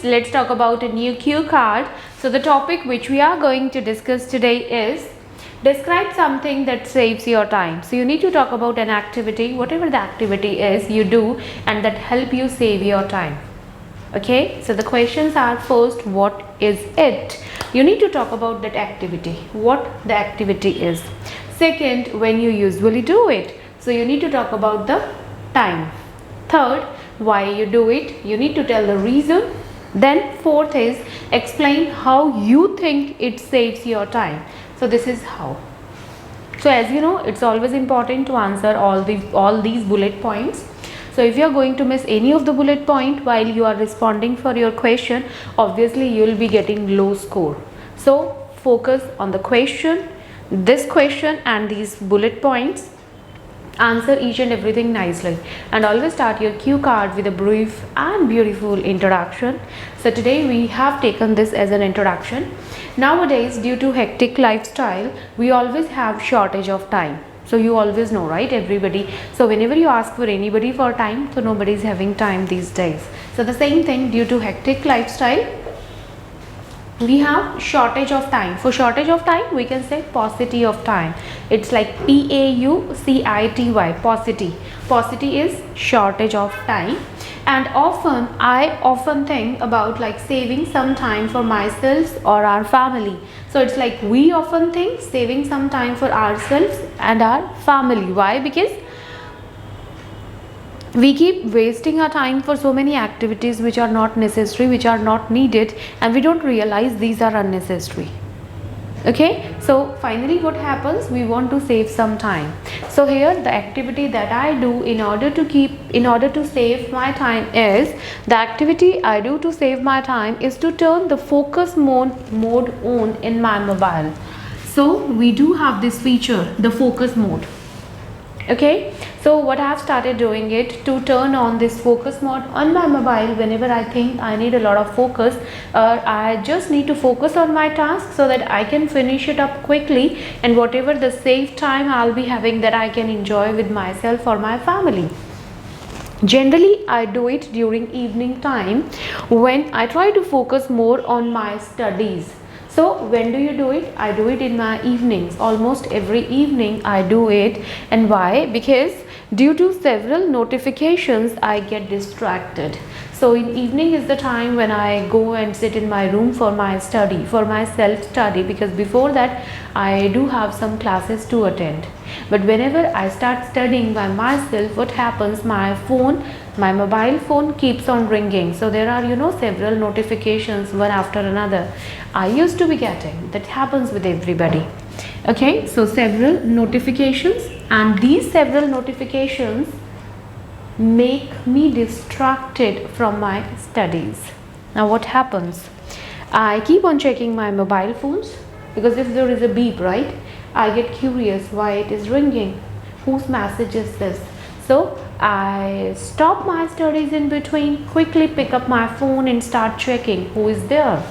students, let's talk about a new cue card. So the topic which we are going to discuss today is describe something that saves your time. So you need to talk about an activity, whatever the activity is you do and that help you save your time. Okay, so the questions are: first, what is it? You need to talk about that activity, what the activity is. Second, when you usually do it. So you need to talk about the time. Third, why you do it. You need to tell the reason. Then fourth is explain how you think it saves your time. So this is how. So as you know, it's always important to answer all these bullet points. So if you are going to miss any of the bullet point while you are responding for your question, obviously you will be getting low score. So focus on the question, this question and these bullet points. Answer each and everything nicely and always start your cue card with a brief and beautiful introduction. So today we have taken this as an introduction. Nowadays, due to hectic lifestyle, we always have shortage of time. So you always know, right, everybody? So whenever you ask for anybody for time, so nobody is having time these days. So the same thing, due to hectic lifestyle, we have shortage of time. For shortage of time, we can say paucity of time. It's like P-A-U-C-I-T-Y, paucity. Paucity is shortage of time. And I often think about like saving some time for myself or our family. So it's like we often think saving some time for ourselves and our family. Why? Because we keep wasting our time for so many activities which are not necessary, which are not needed, and we don't realize these are unnecessary. Okay, so finally what happens, we want to save some time. So here the activity that I do in order to save my time is, the activity I do to save my time is to turn the focus mode on in my mobile. So we do have this feature, the focus mode. Okay, so what I have started doing it to turn on this focus mode on my mobile whenever I think I need a lot of focus, I just need to focus on my task so that I can finish it up quickly, and whatever the save time I'll be having, that I can enjoy with myself or my family. Generally, I do it during evening time when I try to focus more on my studies. So when do you do it? I do it in my evenings. Almost every evening I do it. And why? Because due to several notifications I get distracted. So in evening is the time when I go and sit in my room for my study, for my self-study, because before that I do have some classes to attend. But whenever I start studying by myself, what happens? My mobile phone keeps on ringing. So there are, several notifications one after another. I used to be getting. That happens with everybody. Okay, so several notifications, and these several notifications make me distracted from my studies. Now what happens? I keep on checking my mobile phones, because if there is a beep, right, I get curious why it is ringing, whose message is this. So I stop my studies in between, quickly pick up my phone and start checking who is there,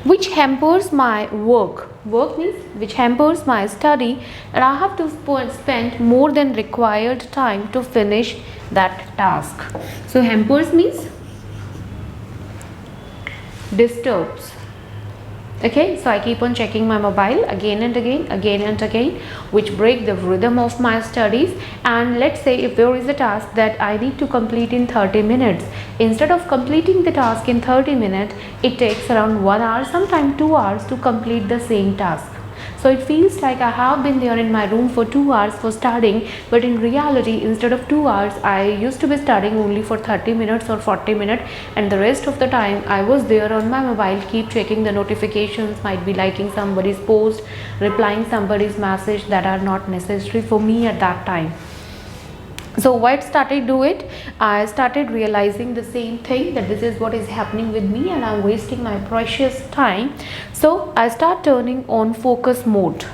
which hampers my work. Work means which hampers my study, and I have to spend more than required time to finish that task. So hampers means disturbs. Okay, so I keep on checking my mobile again and again, which break the rhythm of my studies. And let's say if there is a task that I need to complete in 30 minutes, instead of completing the task in 30 minutes, it takes around 1 hour, sometimes 2 hours to complete the same task. So it feels like I have been there in my room for 2 hours for studying, but in reality, instead of 2 hours, I used to be studying only for 30 minutes or 40 minutes, and the rest of the time I was there on my mobile, keep checking the notifications, might be liking somebody's post, replying somebody's message that are not necessary for me at that time. So what started do it? I started realizing the same thing, that this is what is happening with me and I'm wasting my precious time. So I start turning on focus mode.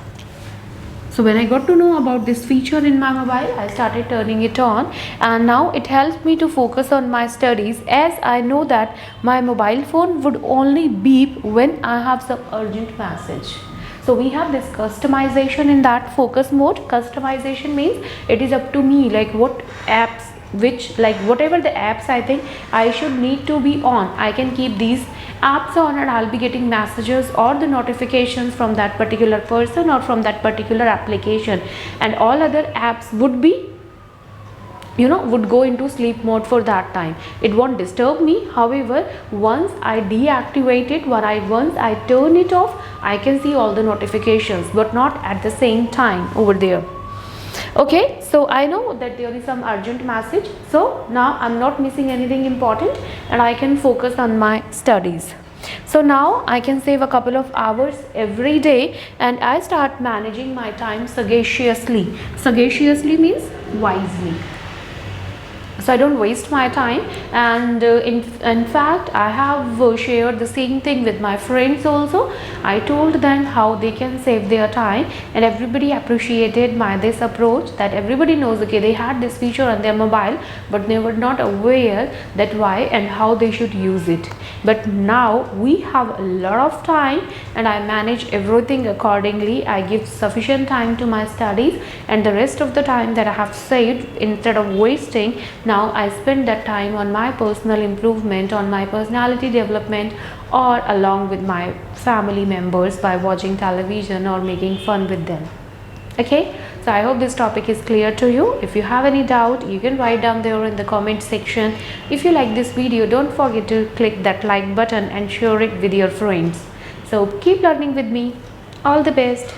So when I got to know about this feature in my mobile, I started turning it on, and now it helps me to focus on my studies, as I know that my mobile phone would only beep when I have some urgent message. So we have this customization in that focus mode. Customization means it is up to me, like what apps which, like whatever the apps I think I should need to be on, I can keep these apps on and I'll be getting messages or the notifications from that particular person or from that particular application, and all other apps would be, would go into sleep mode for that time. It won't disturb me. However, once I deactivate it, once I turn it off, I can see all the notifications, but not at the same time over there. Okay, so I know that there is some urgent message, so now I'm not missing anything important and I can focus on my studies. So now I can save a couple of hours every day and I start managing my time sagaciously. Sagaciously means wisely. So I don't waste my time, and in fact I have shared the same thing with my friends also. I told them how they can save their time, and everybody appreciated this approach, that everybody knows, okay, they had this feature on their mobile but they were not aware that why and how they should use it. But now we have a lot of time and I manage everything accordingly. I give sufficient time to my studies, and the rest of the time that I have saved, instead of wasting, now I spend that time on my personal improvement, on my personality development, or along with my family members by watching television or making fun with them. Okay, so I hope this topic is clear to you. If you have any doubt, you can write down there in the comment section. If you like this video, don't forget to click that like button and share it with your friends. So keep learning with me. All the best.